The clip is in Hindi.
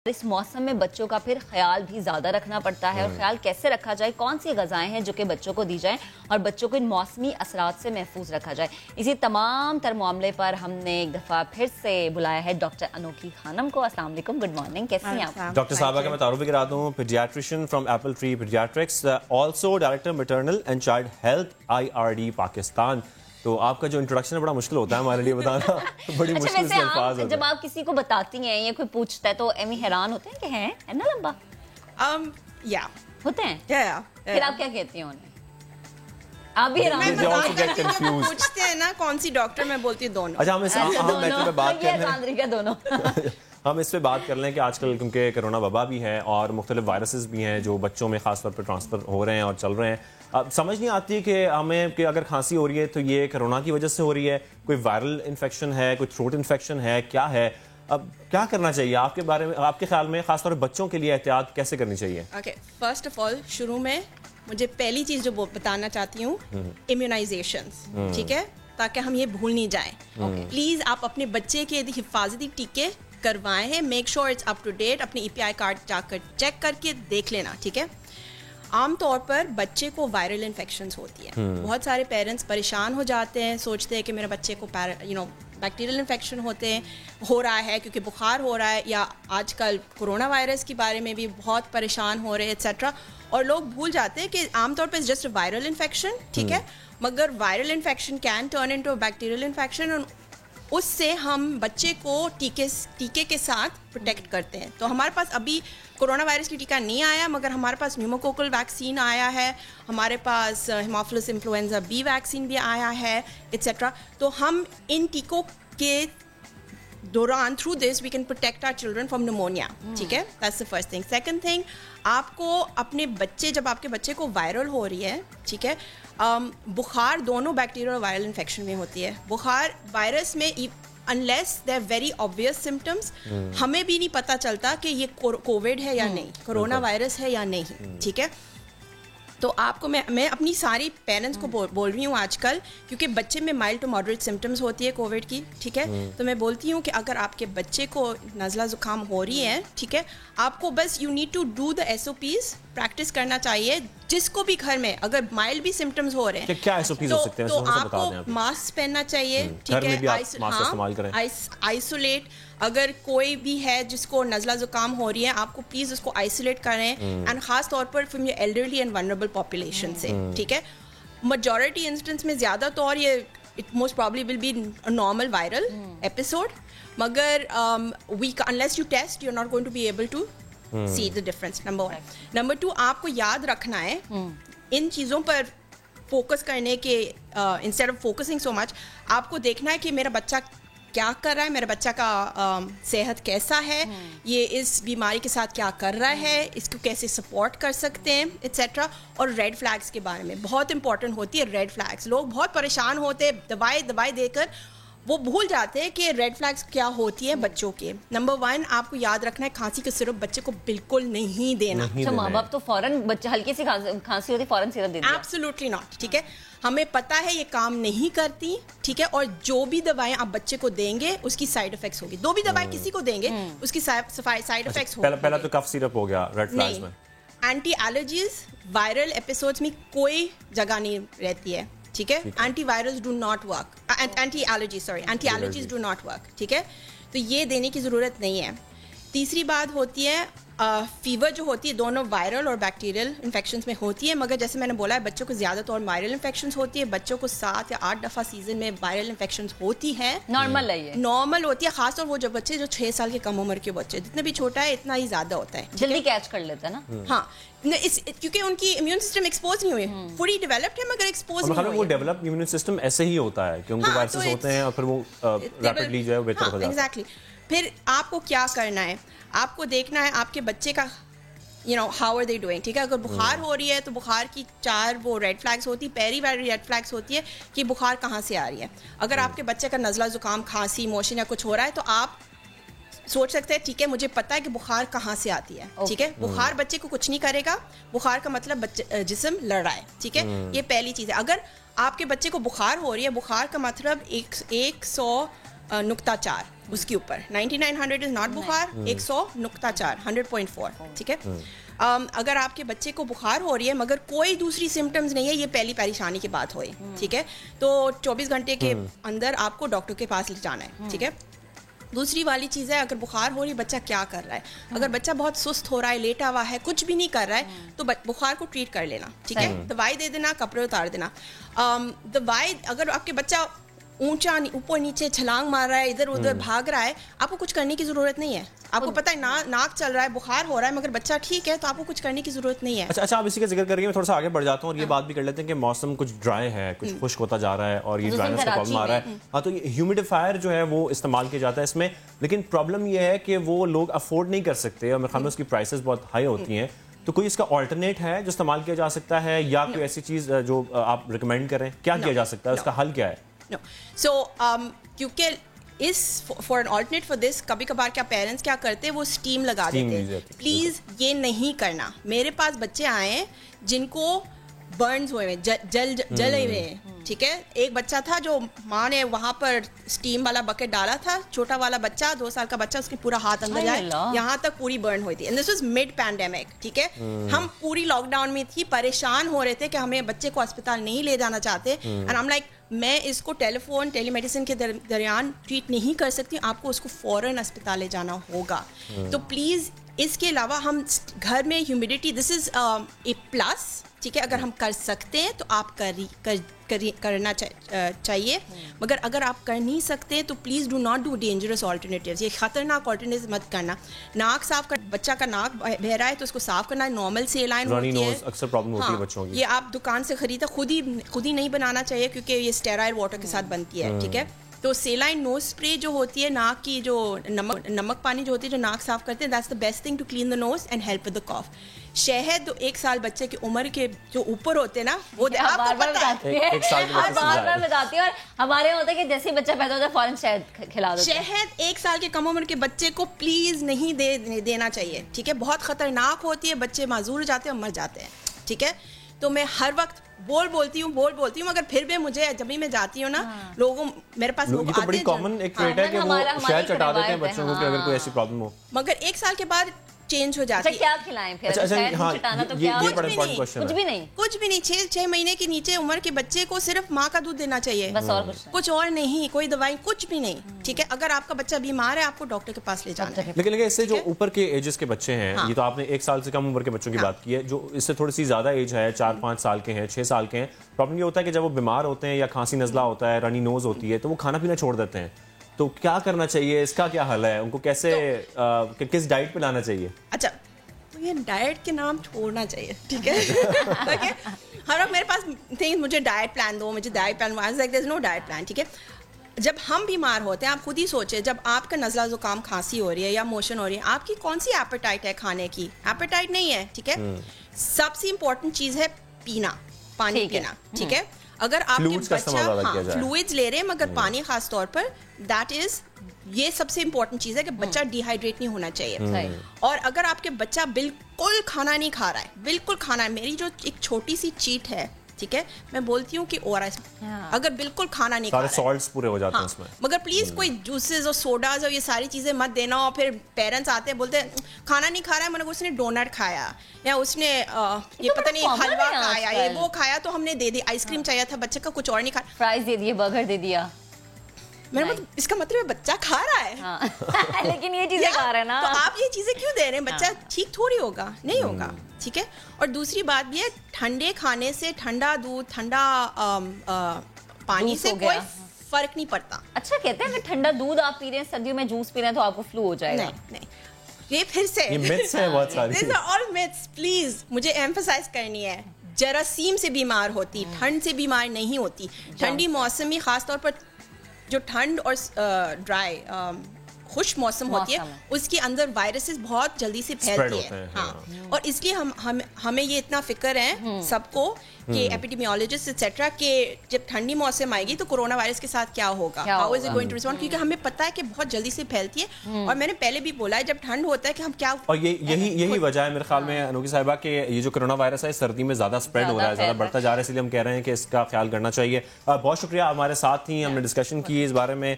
इस मौसम में बच्चों का फिर ख्याल भी ज़्यादा रखना पड़ता है और ख्याल कैसे रखा जाए, कौन सी ग़िज़ाएं हैं जो कि बच्चों को दी जाएं और बच्चों को इन मौसमी असरात से महफूज रखा जाए। इसी तमाम तर मामले पर हमने एक दफ़ा फिर से बुलाया है डॉक्टर अनोखी खानम को। अस्सलाम वालेकुम, गुड मॉर्निंग, कैसी हैं आप? डॉक्टर साहबा का मैं तारुफ भी कराता हूँ, paediatrician from Apple tree paediatrics, also director maternal and child health IRD Pakistan. तो आपका जो इंट्रोडक्शन है बड़ा मुश्किल होता है हमारे लिए बताना। बड़ी मुश्किल से अल्फाज होते हैं। जब आप किसी को बताती हैं या कोई पूछता है तो एमी हैरान होते हैं कि है ना लंबा या होते हैं। फिर आप क्या कहती हैं उन्हें? आप भी हैरान पूछते हैं ना कौन सी डॉक्टर, मैं बोलती हूँ दोनों। अच्छा, हम मैटर पे बात कर रहे हैं दोनों हम इस पे बात कर लें कि आजकल क्योंकि कोरोना वबा भी है और मुख्तलिफ वायरसेस भी हैं जो बच्चों में खास तौर पर ट्रांसफ़र हो रहे हैं और चल रहे हैं। अब समझ नहीं आती कि हमें कि अगर खांसी हो रही है तो ये कोरोना की वजह से हो रही है, कोई वायरल इन्फेक्शन है, कोई थ्रोट इन्फेक्शन है, क्या है? अब क्या करना चाहिए आपके बारे में, आपके ख्याल में खासतौर पर बच्चों के लिए एहतियात कैसे करनी चाहिए? ओके, फर्स्ट ऑफ ऑल शुरू में मुझे पहली चीज़ जो बताना चाहती हूँ, इम्यूनाइजेशंस, ठीक है, ताकि हम ये भूल नहीं जाएं। प्लीज़ आप अपने बच्चे के हिफाजती टीके करवाएं हैं, make sure it's up to date. अपने EPI कार्ड जाकर चेक करके देख लेना, ठीक है। आमतौर पर बच्चे को वायरल इन्फेक्शंस होती है, बहुत सारे पेरेंट्स परेशान हो जाते हैं, सोचते हैं कि मेरे बच्चे को बैक्टीरियल इन्फेक्शन हो रहा है क्योंकि बुखार हो रहा है, या आजकल कोरोना वायरस के बारे में भी बहुत परेशान हो रहे हैं एक्सेट्रा, और लोग भूल जाते हैं कि आमतौर पर जस्ट वायरल इन्फेक्शन, ठीक है, मगर viral infection can turn into bacterial infection. उससे हम बच्चे को टीके के साथ प्रोटेक्ट करते हैं। तो हमारे पास अभी कोरोना वायरस की टीका नहीं आया, मगर हमारे पास न्यूमोकोकल वैक्सीन आया है, हमारे पास हेमोफिलस इन्फ्लुएंजा B वैक्सीन भी आया है एक्सेट्रा। तो हम इन टीकों के दौरान through this we can protect our children from pneumonia, ठीक है, that's the first thing. Second thing, आपको अपने बच्चे, जब आपके बच्चे को वायरल हो रही है, ठीक है, बुखार दोनों बैक्टीरियल और वायरल इन्फेक्शन में होती है। बुखार वायरस में unless they are very obvious symptoms, हमें भी नहीं पता चलता कि ये कोविड है या नहीं, कोरोना वायरस है या नहीं, ठीक है। तो आपको मैं अपनी सारी पेरेंट्स को बोल रही हूँ आजकल, क्योंकि बच्चे में माइल्ड टू मॉडरेट सिम्टम्स होती है कोविड की, ठीक है, तो मैं बोलती हूँ कि अगर आपके बच्चे को नज़ला ज़ुकाम हो रही है, ठीक है, आपको बस you need to do the SOPs, practice करना चाहिए। जिसको भी घर में अगर माइल्ड भी सिम्टम्स हो रहे हैं, क्या SOPs हो सकते हैं, तो आपको मास्क पहनना चाहिए, ठीक है, आइसोलेट। अगर कोई भी है जिसको नज़ला ज़ुकाम हो रही है, आपको प्लीज़ उसको आइसोलेट करें, एंड ख़ास तौर पर from your elderly and vulnerable population से, ठीक है। मजॉरिटी इंस्टेंस में ज़्यादातर ये it most probably will be normal viral episode, मगर unless you test you are not going to be able to see the difference, number 1। Number 2, आपको याद रखना है इन चीज़ों पर फोकस करने के instead of focusing so much, आपको देखना है कि मेरा बच्चा क्या कर रहा है, मेरा बच्चा का सेहत कैसा है, ये इस बीमारी के साथ क्या कर रहा है, इसको कैसे सपोर्ट कर सकते हैं एक्सेट्रा। और रेड फ्लैग्स के बारे में बहुत इंपॉर्टेंट होती है रेड फ्लैग्स। लोग बहुत परेशान होते हैं, दवाई देकर वो भूल जाते हैं कि रेड फ्लैग्स क्या होती है बच्चों के। नंबर 1, आपको याद रखना है, खांसी का सिरप बच्चे को बिल्कुल नहीं देना। अच्छा, माँ बाप तो फौरन बच्चा हल्की सी खांसी होती फौरन सिरप दे देते। एब्सोल्युटली नॉट, ठीक है, हमें पता है ये काम नहीं करती, ठीक है, और जो भी दवाएं आप बच्चे को देंगे उसकी साइड इफेक्ट्स होगी। दो भी दवाएं किसी को देंगे उसकी साइड इफेक्ट्स होगी। पहला तो कफ सिरप हो गया रेड फ्लैग्स में। एंटी एलर्जीज वायरल एपिसोड्स में कोई जगह नहीं रहती है, ठीक है। Anti virals do not work, anti allergies do not work, ठीक है, तो ये देने की ज़रूरत नहीं है। तीसरी बात होती है फीवर जो होती है, दोनों वायरल और बैक्टीरियल इन्फेक्शंस में होती है, मगर जैसे मैंने बोला है बच्चों को ज़्यादातर वायरल इन्फेक्शंस होती है। बच्चों को 7 या 8 दफ़ा सीजन में वायरल इन्फेक्शंस होती है, नॉर्मल है, ये नॉर्मल होती है। खासतौर वो जो बच्चे जो 6 साल के कम उम्र के बच्चे, जितने भी छोटा है इतना ही ज़्यादा होता है, जल्दी कैच कर लेते हैं ना। हाँ, क्योंकि उनकी इम्यून सिस्टम एक्सपोज नहीं हुई, पूरी डेवलप्ड है मगर एक्सपोज नहीं हुई। वो डेवलप इम्यून सिस्टम ऐसे ही होता है कि उनको वायरसेस होते हैं और फिर वो रैपिडली जो है बेहतर हो जाता है। एग्जैक्टली। फिर आपको क्या करना है, आपको देखना है आपके बच्चे का हाउ आर दे डूइंग, ठीक है। अगर बुखार हो रही है तो बुखार की 4 वो रेड फ्लैग्स होती है, पहली वाली रेड फ्लैग्स होती है कि बुखार कहाँ से आ रही है। अगर आपके बच्चे का नज़ला ज़ुकाम, खांसी, मोशन या कुछ हो रहा है तो आप सोच सकते हैं, ठीक है, मुझे पता है कि बुखार कहाँ से आती है, ठीक है। बुखार बच्चे को कुछ नहीं करेगा, बुखार का मतलब बच्चे जिस्म लड़ रहा है, ठीक है, ये पहली चीज़ है। अगर आपके बच्चे को बुखार हो रही है, बुखार का मतलब 100 नुक्ता 4 उसके ऊपर 9900 इज नॉट बुखार, 100 नुक्ता 4 100.4, ठीक है। अगर आपके बच्चे को बुखार हो रही है मगर कोई दूसरी सिम्टम्स नहीं है, ये पहली परेशानी की बात हुई, ठीक है, तो 24 घंटे के अंदर आपको डॉक्टर के पास ले जाना है, ठीक है। दूसरी वाली चीज़ है, अगर बुखार हो रही है बच्चा क्या कर रहा है, अगर बच्चा बहुत सुस्त हो रहा है, लेटा हुआ है, कुछ भी नहीं कर रहा है, तो बुखार को ट्रीट कर लेना, ठीक है। दवाई दे देना, कपड़े उतार देना। दवाई अगर आपके बच्चा ऊंचा ऊपर नीचे छलांग मार रहा है, इधर उधर भाग रहा है, आपको कुछ करने की जरूरत नहीं है। आपको पता है नाक चल रहा है, बुखार हो रहा है, मगर बच्चा ठीक है, तो आपको कुछ करने की जरूरत नहीं है। अच्छा, आप इसी का जिक्र करिए, मैं थोड़ा सा आगे बढ़ जाता हूँ और ये बात भी कर लेते हैं कि मौसम कुछ ड्राई है, कुछ खुश्क होता जा रहा है और ये ड्राइनेस का प्रॉब्लम आ रहा है। हाँ, तो ये ह्यूमिडिफायर जो है वो इस्तेमाल किया जाता है इसमें, लेकिन प्रॉब्लम ये है कि वो लोग अफोर्ड नहीं कर सकते और मेरे ख्याल में उसकी प्राइसेस बहुत हाई होती हैं। तो कोई इसका ऑल्टरनेट है जो इस्तेमाल किया जा सकता है या कोई ऐसी चीज़ जो आप रिकमेंड करें, क्या किया जा सकता है, उसका हल क्या है? No. So, क्योंकि इस for an alternate for this, कभी कभार क्या पेरेंट्स क्या करते हैं, वो स्टीम लगा देते हैं। प्लीज़ ये नहीं करना। मेरे पास बच्चे आए हैं जिनको बर्न्स हुए हैं, जले हुए हैं, ठीक है। एक बच्चा था जो माँ ने वहाँ पर स्टीम वाला बकेट डाला था, छोटा वाला बच्चा 2 साल का बच्चा, उसके पूरा हाथ अंदर जाए, यहाँ तक पूरी बर्न हुई थी। And this was mid pandemic, ठीक है। हम पूरी लॉकडाउन में थी, परेशान हो रहे थे कि हमें बच्चे को अस्पताल नहीं ले जाना चाहते। एंड आई एम लाइक, मैं इसको टेलीमेडिसिन के दरमियान ट्रीट नहीं कर सकती, आपको उसको फौरन अस्पताल ले जाना होगा। तो प्लीज़ इसके अलावा हम घर में humidity, this is a plus, ठीक है। अगर हम कर सकते हैं तो आप करना चाहिए, मगर अगर आप कर नहीं सकते तो please do not do dangerous alternatives. ये खतरनाक ऑल्टरनेटिव मत करना। नाक साफ कर, बच्चा का नाक बह रहा है तो उसको साफ करना, नॉर्मल सेलाइन होती है, अक्सर प्रॉब्लम होती है बच्चों की। ये आप दुकान से खरीदा, खुद ही नहीं बनाना चाहिए क्योंकि ये स्टेराइल वाटर के साथ बनती है, ठीक है। तो सेलाइन नोज स्प्रे जो होती है, नाक की जो नमक पानी जो होती है जो नाक साफ करते हैं, that's the best thing to clean the nose and help with the cough. शहद 1 साल बच्चे की उम्र के जो ऊपर होते हैं ना, वो बार बार बताती है, और हमारे होता है कि जैसे बच्चा पैदा होता है फौरन शहद खिला दो। शहद 1 साल के कम उम्र के बच्चे को प्लीज नहीं देना चाहिए, ठीक है। बहुत खतरनाक होती है, बच्चे माजूर जाते हैं और मर जाते हैं, ठीक है। तो मैं हर वक्त बोलती हूँ मगर फिर भी मुझे जब भी मैं जाती हूँ ना, लोगों मेरे पास लोग आते हैं, बड़ी कॉमन एक ट्रेट है कि वो शायद चटा देते हैं बच्चों को कि अगर कोई ऐसी प्रॉब्लम हो, मगर 1 साल के बाद चेंज हो जाती है। क्या खिलाएं फिर? कुछ भी नहीं। 6 महीने के नीचे उम्र के बच्चे को सिर्फ माँ का दूध देना चाहिए, बस, और कुछ और नहीं, कोई दवाई कुछ भी नहीं, ठीक है। अगर आपका बच्चा बीमार है, आपको डॉक्टर के पास ले जाना है। लेकिन इससे जो ऊपर के एजेस के बच्चे हैं, ये तो आपने 1 साल से कम उम्र के बच्चों की बात की है, जो इससे थोड़ी सी ज्यादा एज है, 4-5 साल के हैं, 6 साल के हैं, प्रॉब्लम ये होता है कि जब वो बीमार होते हैं या खांसी नजला होता है, रनी नोज होती है, तो वो खाना पीना छोड़ देते हैं। तो क्या करना चाहिए, इसका क्या हल है? उनको कैसे किस डाइट पे लाना चाहिए? अच्छा, ये डाइट के नाम छोड़ना चाहिए, ठीक है। हर वक्त मेरे पास थिंग्स, मुझे डाइट प्लान दो, मुझे diet plan, there is no diet plan, ठीक है। जब हम बीमार होते हैं, आप खुद ही सोचे, जब आपका नज़ला ज़ुकाम खांसी हो रही है या मोशन हो रही है, आपकी कौन सी एपेटाइट है खाने की? एपेटाइट नहीं है, ठीक है। सबसे इंपॉर्टेंट चीज़ है पीना, पानी पीना, ठीक है। अगर आपके बच्चा फ्लूइड्स ले रहे हैं मगर पानी खास तौर पर, दैट इज, ये सबसे इंपॉर्टेंट चीज़ है कि बच्चा डिहाइड्रेट नहीं होना चाहिए। और अगर आपके बच्चा बिल्कुल खाना नहीं खा रहा है, बिल्कुल खाना है, मेरी जो एक छोटी सी चीट है, ठीक है, मैं बोलती हूँ कि ORS, अगर बिल्कुल खाना नहीं खा रहा है, सॉल्ट्स पूरे हो जाते हैं उसमें, मगर प्लीज कोई जूसेस और सोडाज और ये सारी चीजें मत देना। और फिर पेरेंट्स आते हैं, बोलते हैं खाना नहीं खा रहा है, मतलब उसने डोनट खाया या उसने ये पता नहीं हलवा खाया, ये वो खाया, तो हमने दे दी। आइसक्रीम चाहिए था बच्चे का, कुछ और नहीं खाया, फ्राइज दे दिए, बर्गर दे दिया। मेरा मतलब इसका मतलब है बच्चा खा रहा है। हाँ। लेकिन ये चीजें खा रहे हैं ना, तो आप ये चीजें क्यों दे रहे हैं? बच्चा ठीक थोड़ी होगा, नहीं होगा, ठीक है। और दूसरी बात भी है, ठंडे खाने से, ठंडा दूध, ठंडा पानी से कोई फर्क नहीं पड़ता। अच्छा, कहते हैं कि ठंडा दूध आप पी रहे हैं, सर्दियों में जूस पी रहे हैं तो आपको फ्लू हो जाएगा। नहीं, ये फिर से ये मिथ्स हैं बहुत सारी। These are all myths, please मुझे एम्फसाइज करनी है। जरासीम से बीमार होती, ठंड से बीमार नहीं होती। ठंडी मौसम में खास तौर पर जो ठंड और ड्राई खुश्क मौसम होती है, उसके अंदर वायरसेस बहुत जल्दी से फैलती है। हाँ, और इसलिए हमें ये इतना फिक्र है सबको कि एपिडेमियोलॉजिस्ट एक्सेट्रा के जब ठंडी मौसम आएगी तो कोरोना वायरस के साथ क्या होगा, how is it going to respond, क्योंकि हमें पता है कि बहुत जल्दी से फैलती है। और मैंने पहले भी बोला है, जब ठंड होता है कि हम क्या, और यही वजह है मेरे ख्याल में अनोखी साहिबा के ये जो कोरोना वायरस है सर्दी में ज्यादा स्प्रेड हो रहा है, ज्यादा बढ़ता जा रहा है, इसलिए हम कह रहे हैं कि इसका ख्याल करना चाहिए। बहुत शुक्रिया, हमारे साथ ही हमने डिस्कशन की इस बारे में।